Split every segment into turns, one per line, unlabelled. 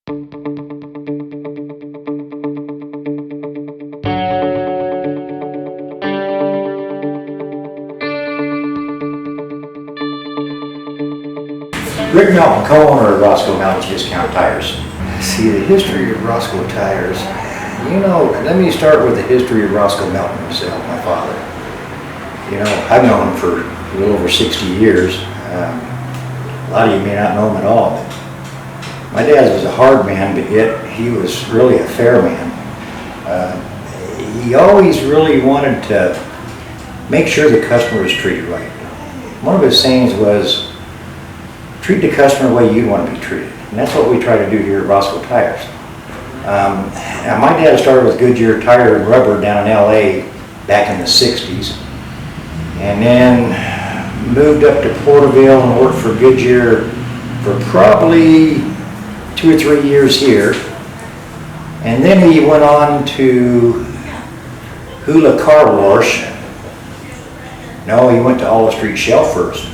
Rick Melton, co-owner of Roscoe Melton Discount Tires.
See, the history of Roscoe Tires, let me start with the history of Roscoe Melton himself, my father. I've known him for a little over 60 years. A lot of you may not know him at all, but my dad was a hard man, but yet he was really a fair man. He always really wanted to make sure the customer was treated right. One of his sayings was, treat the customer the way you want to be treated. And that's what we try to do here at Roscoe Tires. Now my dad started with Goodyear Tire and Rubber down in LA back in the 60s. And then moved up to Porterville and worked for Goodyear for probably 2 or 3 years here. And then he went on to Hula Car Wash. No, he went to Olive Street Shell first.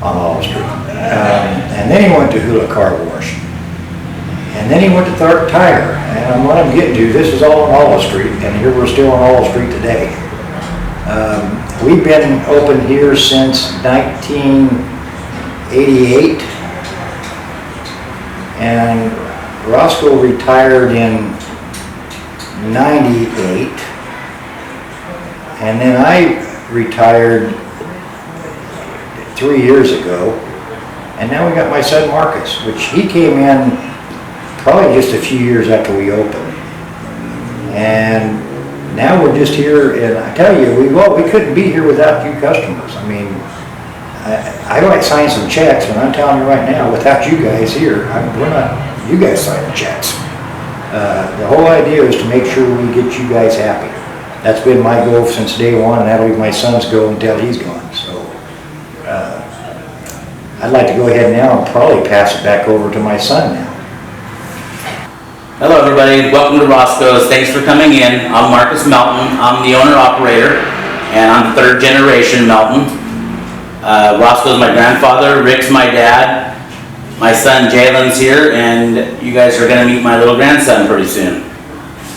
On Olive Street. And then he went to Hula Car Wash. And then he went to Tharp Tire. And what I'm getting to, this is all on Olive Street, and here we're still on Olive Street today. We've been open here since 1988. And Roscoe retired in 98. And then I retired 3 years ago, and now we got my son Marcus, which he came in probably just a few years after we opened. And now we're just here, and I tell you, we couldn't be here without you customers. I mean, I might sign some checks, but I'm telling you right now, without you guys here, we're not, you guys signing checks. The whole idea is to make sure we get you guys happy. That's been my goal since day one, and that'll be my son's goal until he's gone. So I'd like to go ahead now and probably pass it back over to my son now.
Hello everybody, welcome to Roscoe's. Thanks for coming in. I'm Marcus Melton. I'm the owner-operator, and I'm third generation Melton. Roscoe's my grandfather, Rick's my dad, my son Jalen's here, and you guys are going to meet my little grandson pretty soon.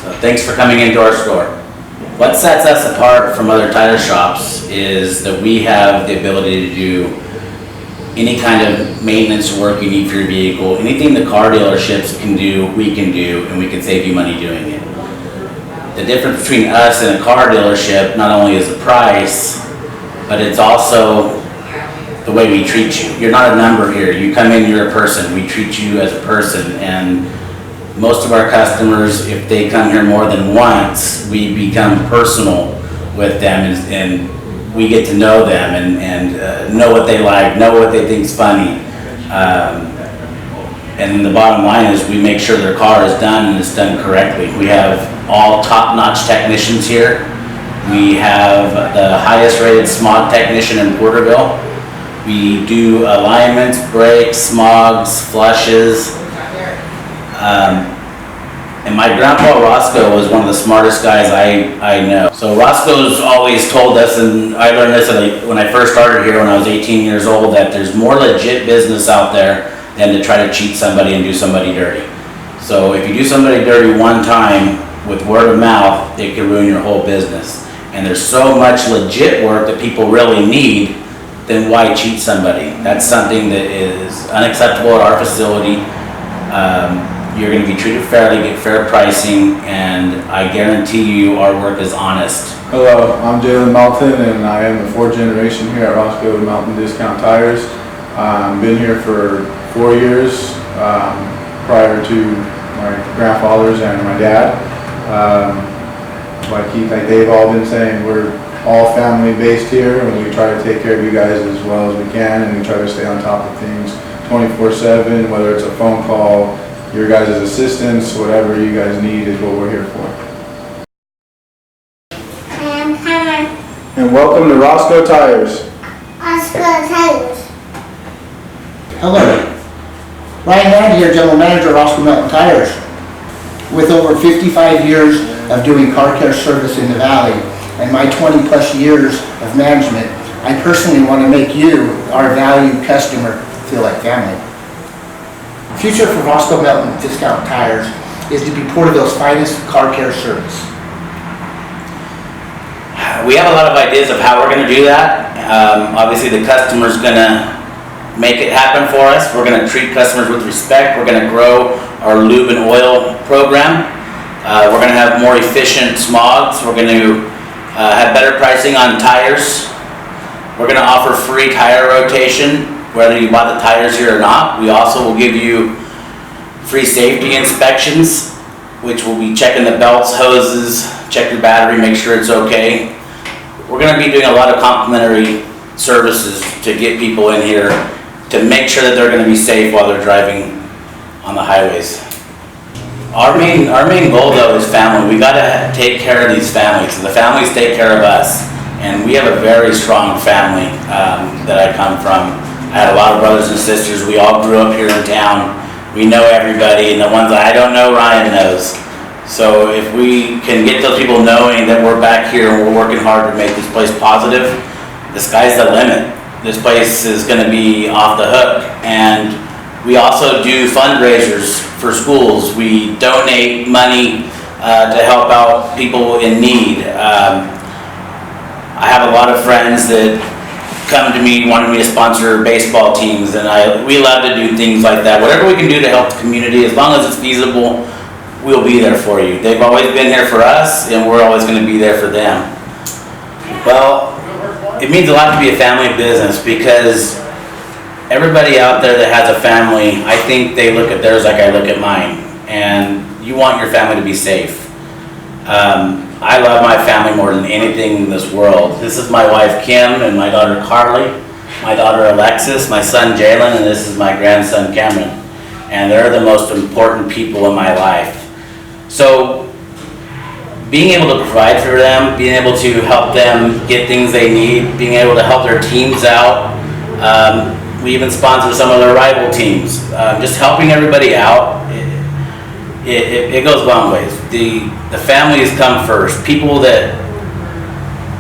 So thanks for coming into our store. What sets us apart from other tire shops is that we have the ability to do any kind of maintenance work you need for your vehicle. Anything the car dealerships can do, we can do, and we can save you money doing it. The difference between us and a car dealership not only is the price, but it's also the way we treat you. You're not a number here. You come in, you're a person. We treat you as a person, and most of our customers, if they come here more than once, we become personal with them, and we get to know them and know what they like, know what they think's funny. And the bottom line is we make sure their car is done and it's done correctly. We have all top-notch technicians here. We have the highest rated smog technician in Porterville. We do alignments, brakes, smogs, flushes. And my grandpa Roscoe was one of the smartest guys I know. So Roscoe's always told us, and I learned this when I first started here when I was 18 years old, that there's more legit business out there than to try to cheat somebody and do somebody dirty. So if you do somebody dirty one time with word of mouth, it can ruin your whole business. And there's so much legit work that people really need, then why cheat somebody? That's something that is unacceptable at our facility. You're going to be treated fairly, get fair pricing, and I guarantee you our work is honest.
Hello, I'm Jalen Melton, and I am the fourth generation here at Roscoe Melton Discount Tires. Been here for 4 years prior to my grandfathers and my dad. Like Keith, like they've all been saying, we're all family based here, and we try to take care of you guys as well as we can, and we try to stay on top of things 24/7, whether it's a phone call, your guys' assistance, whatever you guys need is what we're here for. And welcome to Roscoe Tires.
Roscoe Tires.
Hello, Ryan Hand here, General Manager of Roscoe Melton Tires. With over 55 years of doing car care service in the Valley and my 20 plus years of management, I personally want to make you, our valued customer, feel like family. Future for Roscoe Melton Discount Tires is to be Porterville's finest car care service.
We have a lot of ideas of how we're going to do that. Obviously, the customer's going to make it happen for us. We're going to treat customers with respect. We're going to grow our lube and oil program. We're going to have more efficient smogs. We're going to have better pricing on tires. We're going to offer free tire rotation, whether you bought the tires here or not. We also will give you free safety inspections, which will be checking the belts, hoses, check your battery, make sure it's okay. We're going to be doing a lot of complimentary services to get people in here to make sure that they're going to be safe while they're driving on the highways. Our main goal though is family. We got to take care of these families. The families take care of us, and we have a very strong family that I come from. I had a lot of brothers and sisters. We all grew up here in town. We know everybody, and the ones I don't know, Ryan knows. So if we can get those people knowing that we're back here and we're working hard to make this place positive, the sky's the limit. This place is going to be off the hook. And we also do fundraisers for schools. We donate money to help out people in need. I have a lot of friends that come to me wanting me to sponsor baseball teams, and we love to do things like that. Whatever we can do to help the community, as long as it's feasible, we'll be there for you. They've always been here for us, and we're always going to be there for them. Well, it means a lot to be a family business, because everybody out there that has a family, I think they look at theirs like I look at mine, and you want your family to be safe. I love my family more than anything in this world. This is my wife Kim and my daughter Carly, my daughter Alexis, my son Jalen, and this is my grandson Cameron. And they're the most important people in my life. So being able to provide for them, being able to help them get things they need, being able to help their teams out. We even sponsor some of their rival teams. Just helping everybody out, it goes a long ways. The families come first. People that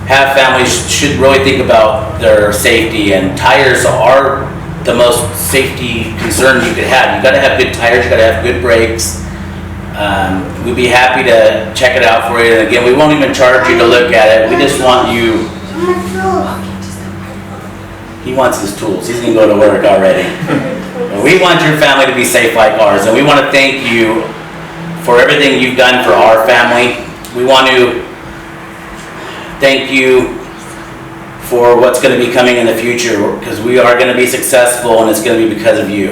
have families should really think about their safety, and tires are the most safety concern you could have. You gotta have good tires, you gotta have good brakes. We'd be happy to check it out for you. And again, we won't even charge you to look at it. We just want you. He wants his tools. He's gonna go to work already. We want your family to be safe like ours, and we want to thank you for everything you've done for our family. We want to thank you for what's going to be coming in the future, because we are going to be successful, and it's going to be because of you.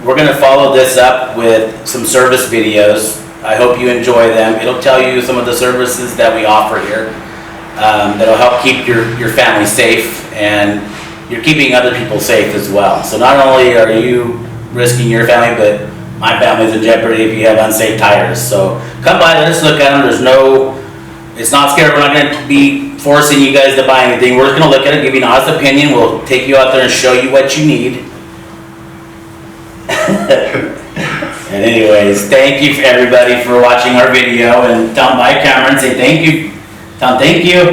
We're going to follow this up with some service videos. I hope you enjoy them. It'll tell you some of the services that we offer here that'll help keep your family safe, and you're keeping other people safe as well. So not only are you risking your family, but my family's in jeopardy if you have unsafe tires. So come by, let us look at them. It's not scary. We're not going to be forcing you guys to buy anything. We're just going to look at it, give you an honest opinion. We'll take you out there and show you what you need. And anyways, thank you everybody for watching our video, and tell them bye, Cameron. Say thank you. Tell them thank you.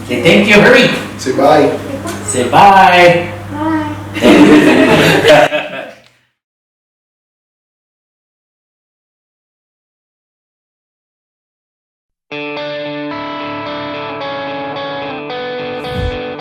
Say thank you. Hurry.
Say bye.
Say bye.
Bye.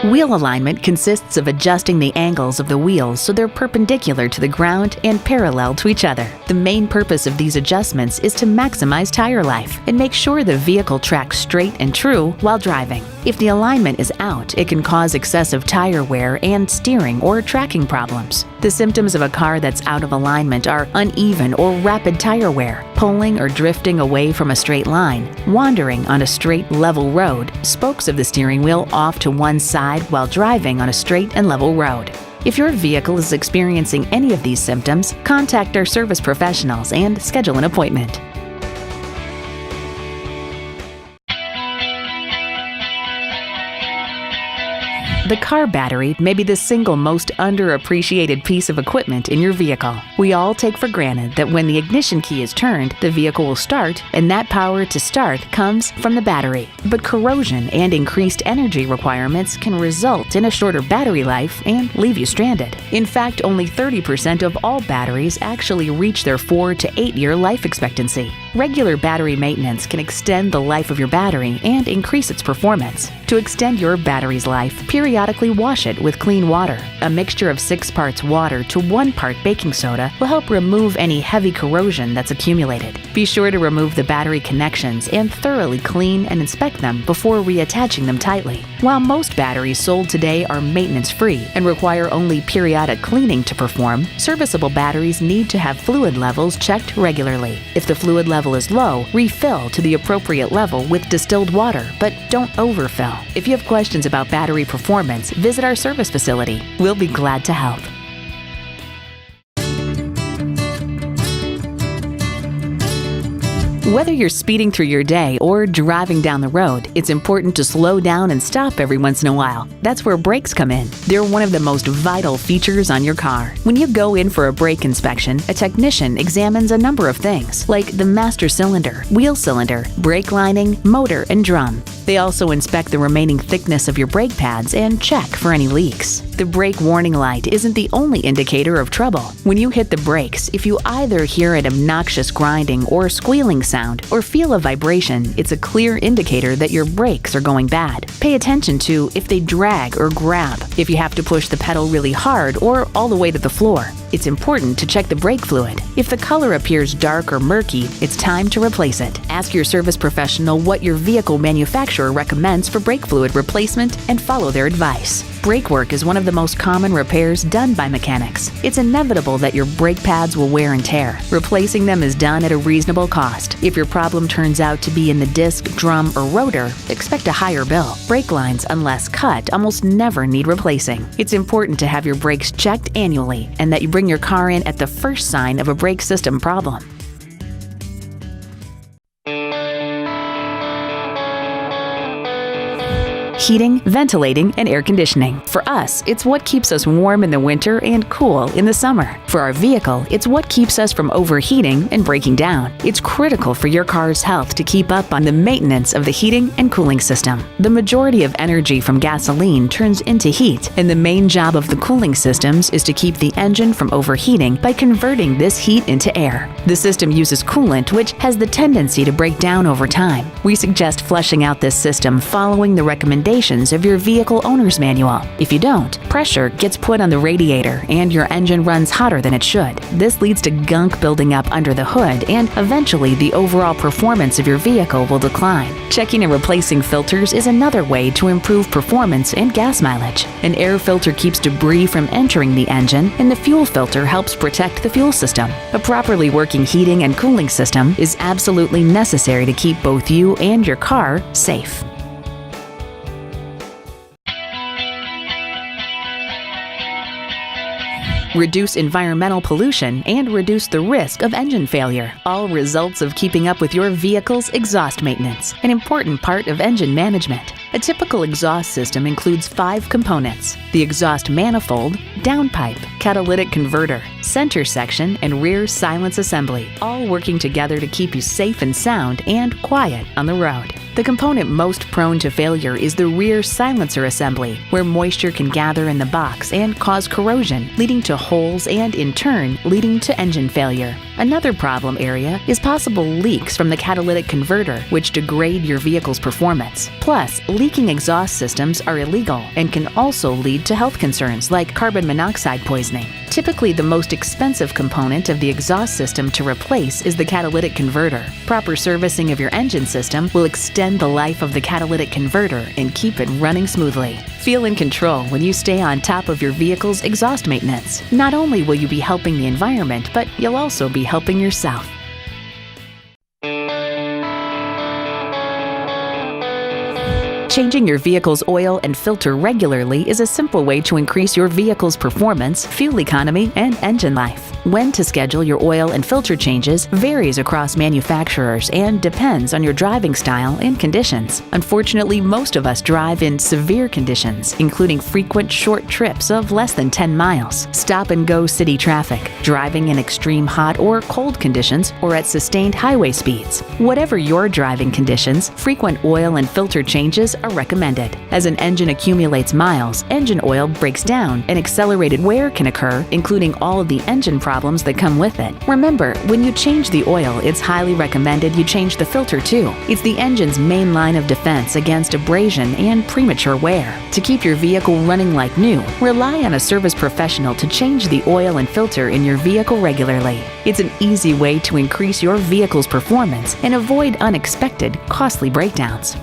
Wheel alignment consists of adjusting the angles of the wheels so they're perpendicular to the ground and parallel to each other. The main purpose of these adjustments is to maximize tire life and make sure the vehicle tracks straight and true while driving. If the alignment is out, it can cause excessive tire wear and steering or tracking problems. The symptoms of a car that's out of alignment are uneven or rapid tire wear, pulling or drifting away from a straight line, wandering on a straight, level road, spokes of the steering wheel off to one side while driving on a straight and level road. If your vehicle is experiencing any of these symptoms, contact our service professionals and schedule an appointment. The car battery may be the single most underappreciated piece of equipment in your vehicle. We all take for granted that when the ignition key is turned, the vehicle will start, and that power to start comes from the battery. But corrosion and increased energy requirements can result in a shorter battery life and leave you stranded. In fact, only 30% of all batteries actually reach their 4 to 8 year life expectancy. Regular battery maintenance can extend the life of your battery and increase its performance. To extend your battery's life, periodically wash it with clean water. A mixture of 6 parts water to 1 part baking soda will help remove any heavy corrosion that's accumulated. Be sure to remove the battery connections and thoroughly clean and inspect them before reattaching them tightly. While most batteries sold today are maintenance-free and require only periodic cleaning to perform, serviceable batteries need to have fluid levels checked regularly. If the fluid level is low, refill to the appropriate level with distilled water, but don't overfill. If you have questions about battery performance, visit our service facility. We'll be glad to help. Whether you're speeding through your day or driving down the road, it's important to slow down and stop every once in a while. That's where brakes come in. They're one of the most vital features on your car. When you go in for a brake inspection, a technician examines a number of things, like the master cylinder, wheel cylinder, brake lining, motor, and drum. They also inspect the remaining thickness of your brake pads and check for any leaks. The brake warning light isn't the only indicator of trouble. When you hit the brakes, if you either hear an obnoxious grinding or squealing sound or feel a vibration, it's a clear indicator that your brakes are going bad. Pay attention to if they drag or grab, if you have to push the pedal really hard or all the way to the floor. It's important to check the brake fluid. If the color appears dark or murky, it's time to replace it. Ask your service professional what your vehicle manufacturer recommends for brake fluid replacement and follow their advice. Brake work is one of the most common repairs done by mechanics. It's inevitable that your brake pads will wear and tear. Replacing them is done at a reasonable cost. If your problem turns out to be in the disc, drum, or rotor, expect a higher bill. Brake lines, unless cut, almost never need replacing. It's important to have your brakes checked annually and that you bring your car in at the first sign of a brake system problem. Heating, ventilating, and air conditioning. For us, it's what keeps us warm in the winter and cool in the summer. For our vehicle, it's what keeps us from overheating and breaking down. It's critical for your car's health to keep up on the maintenance of the heating and cooling system. The majority of energy from gasoline turns into heat, and the main job of the cooling systems is to keep the engine from overheating by converting this heat into air. The system uses coolant, which has the tendency to break down over time. We suggest flushing out this system following the recommendations of your vehicle owner's manual. If you don't, pressure gets put on the radiator and your engine runs hotter than it should. This leads to gunk building up under the hood, and eventually the overall performance of your vehicle will decline. Checking and replacing filters is another way to improve performance and gas mileage. An air filter keeps debris from entering the engine, and the fuel filter helps protect the fuel system. A properly working heating and cooling system is absolutely necessary to keep both you and your car safe. Reduce environmental pollution, and reduce the risk of engine failure. All results of keeping up with your vehicle's exhaust maintenance, an important part of engine management. A typical exhaust system includes 5 components: the exhaust manifold, downpipe, catalytic converter, center section, and rear silence assembly, all working together to keep you safe and sound and quiet on the road. The component most prone to failure is the rear silencer assembly, where moisture can gather in the box and cause corrosion, leading to holes and, in turn, leading to engine failure. Another problem area is possible leaks from the catalytic converter, which degrade your vehicle's performance. Plus, leaking exhaust systems are illegal and can also lead to health concerns like carbon monoxide poisoning. Typically, the most expensive component of the exhaust system to replace is the catalytic converter. Proper servicing of your engine system will extend the life of the catalytic converter and keep it running smoothly. Feel in control when you stay on top of your vehicle's exhaust maintenance. Not only will you be helping the environment, but you'll also be helping yourself. Changing your vehicle's oil and filter regularly is a simple way to increase your vehicle's performance, fuel economy, and engine life. When to schedule your oil and filter changes varies across manufacturers and depends on your driving style and conditions. Unfortunately, most of us drive in severe conditions, including frequent short trips of less than 10 miles, stop-and-go city traffic, driving in extreme hot or cold conditions, or at sustained highway speeds. Whatever your driving conditions, frequent oil and filter changes are recommended. As an engine accumulates miles, engine oil breaks down and accelerated wear can occur, including all of the engine problems that come with it. Remember, when you change the oil, it's highly recommended you change the filter too. It's the engine's main line of defense against abrasion and premature wear. To keep your vehicle running like new, rely on a service professional to change the oil and filter in your vehicle regularly. It's an easy way to increase your vehicle's performance and avoid unexpected, costly breakdowns.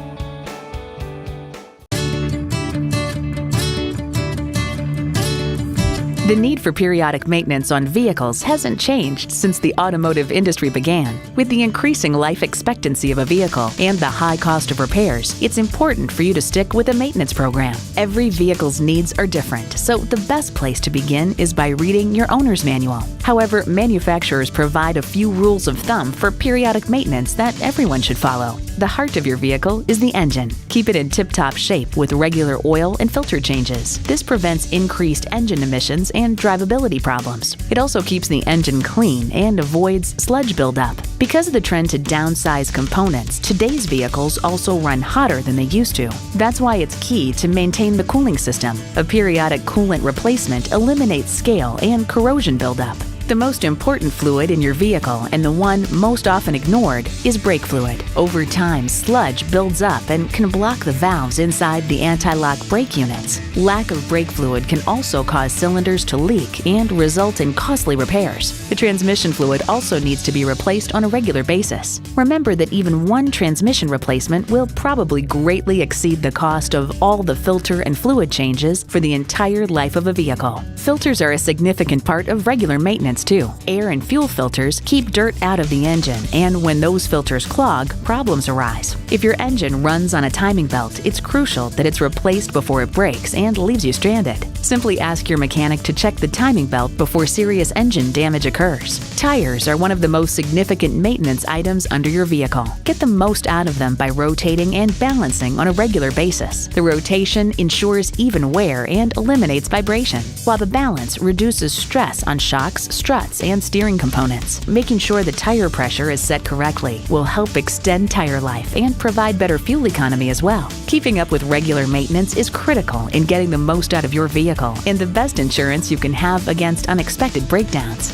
The need for periodic maintenance on vehicles hasn't changed since the automotive industry began. With the increasing life expectancy of a vehicle and the high cost of repairs, it's important for you to stick with a maintenance program. Every vehicle's needs are different, so the best place to begin is by reading your owner's manual. However, manufacturers provide a few rules of thumb for periodic maintenance that everyone should follow. The heart of your vehicle is the engine. Keep it in tip-top shape with regular oil and filter changes. This prevents increased engine emissions and drivability problems. It also keeps the engine clean and avoids sludge buildup. Because of the trend to downsize components, today's vehicles also run hotter than they used to. That's why it's key to maintain the cooling system. A periodic coolant replacement eliminates scale and corrosion buildup. The most important fluid in your vehicle, and the one most often ignored, is brake fluid. Over time, sludge builds up and can block the valves inside the anti-lock brake units. Lack of brake fluid can also cause cylinders to leak and result in costly repairs. The transmission fluid also needs to be replaced on a regular basis. Remember that even one transmission replacement will probably greatly exceed the cost of all the filter and fluid changes for the entire life of a vehicle. Filters are a significant part of regular maintenance too. Air and fuel filters keep dirt out of the engine, and when those filters clog, problems arise. If your engine runs on a timing belt, it's crucial that it's replaced before it breaks and leaves you stranded. Simply ask your mechanic to check the timing belt before serious engine damage occurs. Tires are one of the most significant maintenance items under your vehicle. Get the most out of them by rotating and balancing on a regular basis. The rotation ensures even wear and eliminates vibration, while the balance reduces stress on shocks, struts, and steering components. Making sure the tire pressure is set correctly will help extend tire life and provide better fuel economy as well. Keeping up with regular maintenance is critical in getting the most out of your vehicle and the best insurance you can have against unexpected breakdowns.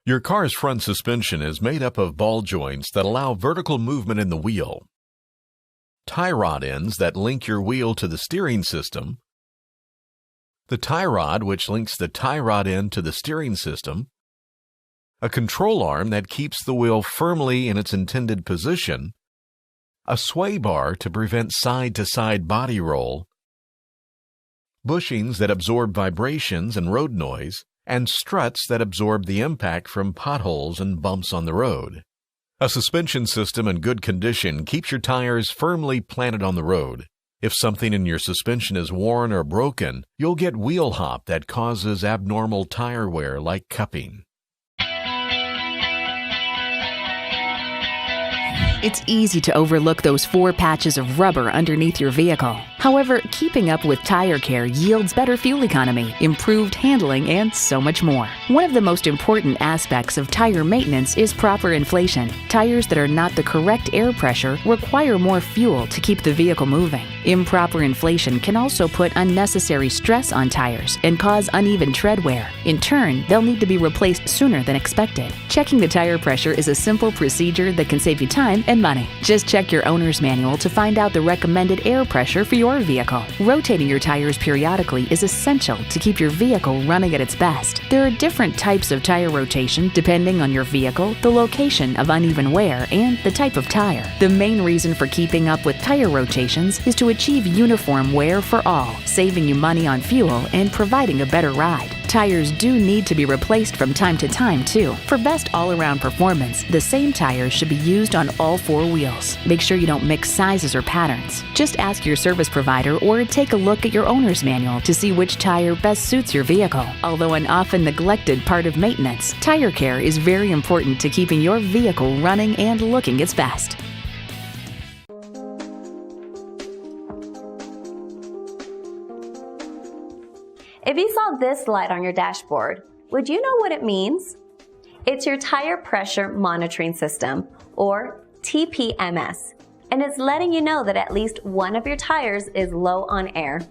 Your car's front suspension is made up of ball joints that allow vertical movement in the wheel, tie rod ends that link your wheel to the steering system, the tie rod which links the tie rod end to the steering system, a control arm that keeps the wheel firmly in its intended position, a sway bar to prevent side-to-side body roll, bushings that absorb vibrations and road noise, and struts that absorb the impact from potholes and bumps on the road. A suspension system in good condition keeps your tires firmly planted on the road. If something in your suspension is worn or broken, you'll get wheel hop that causes abnormal tire wear like cupping.
It's easy to overlook those 4 patches of rubber underneath your vehicle. However, keeping up with tire care yields better fuel economy, improved handling, and so much more. One of the most important aspects of tire maintenance is proper inflation. Tires that are not the correct air pressure require more fuel to keep the vehicle moving. Improper inflation can also put unnecessary stress on tires and cause uneven tread wear. In turn, they'll need to be replaced sooner than expected. Checking the tire pressure is a simple procedure that can save you time and money. Just check your owner's manual to find out the recommended air pressure for your vehicle. Rotating your tires periodically is essential to keep your vehicle running at its best. There are different types of tire rotation depending on your vehicle, the location of uneven wear, and the type of tire. The main reason for keeping up with tire rotations is to achieve uniform wear for all, saving you money on fuel and providing a better ride. Tires do need to be replaced from time to time, too. For best all-around performance, the same tires should be used on all 4 wheels. Make sure you don't mix sizes or patterns. Just ask your service provider or take a look at your owner's manual to see which tire best suits your vehicle. Although an often neglected part of maintenance, tire care is very important to keeping your vehicle running and looking its best.
If you saw this light on your dashboard, would you know what it means? It's your tire pressure monitoring system, or TPMS, and it's letting you know that at least one of your tires is low on air.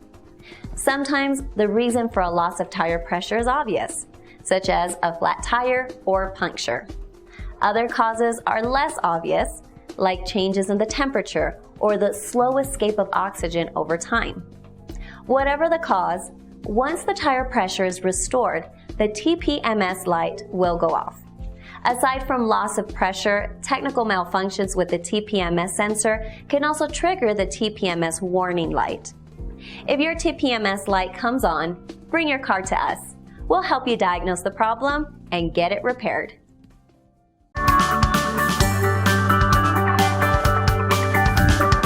Sometimes the reason for a loss of tire pressure is obvious, such as a flat tire or puncture. Other causes are less obvious, like changes in the temperature or the slow escape of oxygen over time. Whatever the cause, once the tire pressure is restored, the TPMS light will go off. Aside from loss of pressure, technical malfunctions with the TPMS sensor can also trigger the TPMS warning light. If your TPMS light comes on, bring your car to us. We'll help you diagnose the problem and get it repaired.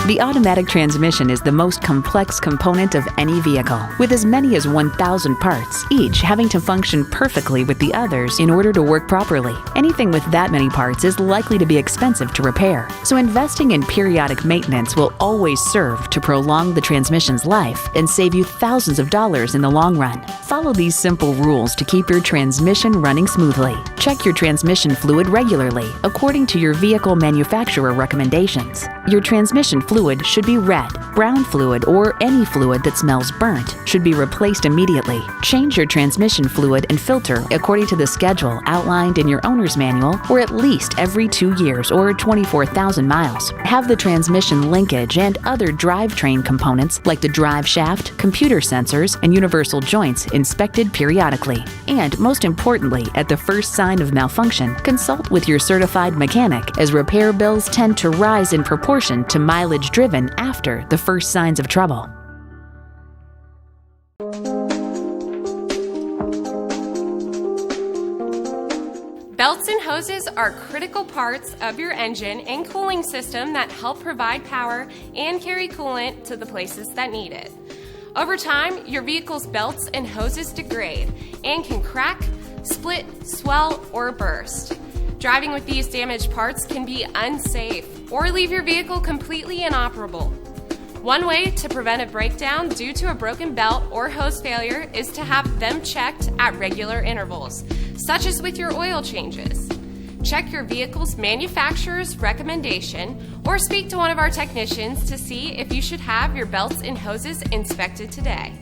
The automatic transmission is the most complex component of any vehicle, with as many as 1,000 parts, each having to function perfectly with the others in order to work properly. Anything with that many parts is likely to be expensive to repair, so investing in periodic maintenance will always serve to prolong the transmission's life and save you thousands of dollars in the long run. Follow these simple rules to keep your transmission running smoothly. Check your transmission fluid regularly, according to your vehicle manufacturer recommendations. Your transmission fluid should be red. Brown fluid or any fluid that smells burnt should be replaced immediately. Change your transmission fluid and filter according to the schedule outlined in your owner's manual, or at least every 2 years or 24,000 miles. Have the transmission linkage and other drivetrain components like the drive shaft, computer sensors, and universal joints inspected periodically. And most importantly, at the first sign of malfunction, consult with your certified mechanic, as repair bills tend to rise in proportion to mileage driven after the first signs of trouble.
Belts and hoses are critical parts of your engine and cooling system that help provide power and carry coolant to the places that need it. Over time, your vehicle's belts and hoses degrade and can crack, split, swell, or burst. Driving with these damaged parts can be unsafe or leave your vehicle completely inoperable. One way to prevent a breakdown due to a broken belt or hose failure is to have them checked at regular intervals, such as with your oil changes. Check your vehicle's manufacturer's recommendation or speak to one of our technicians to see if you should have your belts and hoses inspected today.